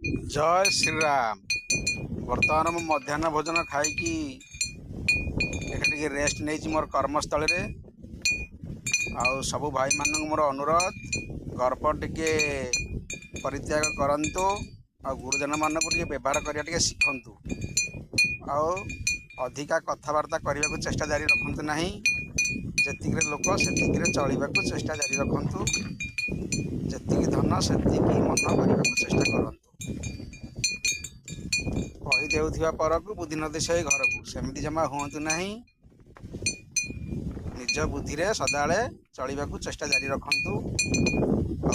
जय श्री राम। बर्तमान मु मध्याह्न भोजन खाई रेस्ट नहीं मोर कर्मस्थल रे। सबु भाई मान मोर अनुरोध गर्भ टिके परित्याग करंतु आ गुरुजन मान को व्यवहार करिया शिखंतु। अधिका कथबार्ता करने को चेष्टा जारी रखंतु नहीं। जेतिक लोक सेतिक चलने को चेष्टा जारी रखंतु। जेतिक धन सेतिक मन करने को चेष्टा करंतु। कही देउथिबा परकु बुद्धि न दिशे घर को सेमती जमा हुंतु नहीं। निज बुद्धि रे सदाले चलने को चेष्टा जारी रखंतु।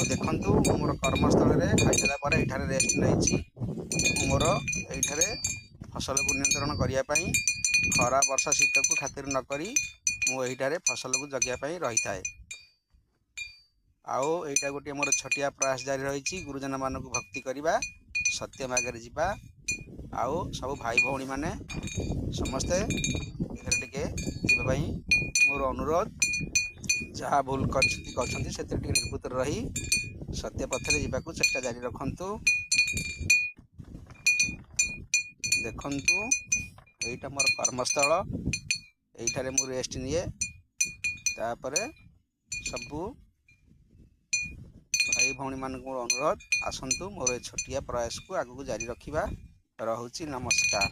देखंतु मोर कर्मस्थल रे खाइला पर एठारे रेस्ट नैछि। मोर एठारे फसल को नियंत्रण करिया पई खरा वर्षा शीत को खातिर न करी मु एठारे फसल को जगिया पई रही थाए। एटा गोटे मोर छटिया प्रयास जारी रही। गुरुजन मान को भक्ति करवा, सत्य मार्ग जीवा। सब भाई भौणी माने समस्ते टिके जीवाई मोर अनुरोध। जहाँ भूल कर निर्भूत रही सत्य पथरे जीवाक चेष्टा जारी रखंतु। देखंतु एटा मोर कर्मस्थल, एठारे मु रेस्ट निए। तापरे सबू भाई भौणी मान मोर अनुरोध आसंतु मोर छटिया प्रयास को आगु जारी रखिबा। रहुछि नमस्कार।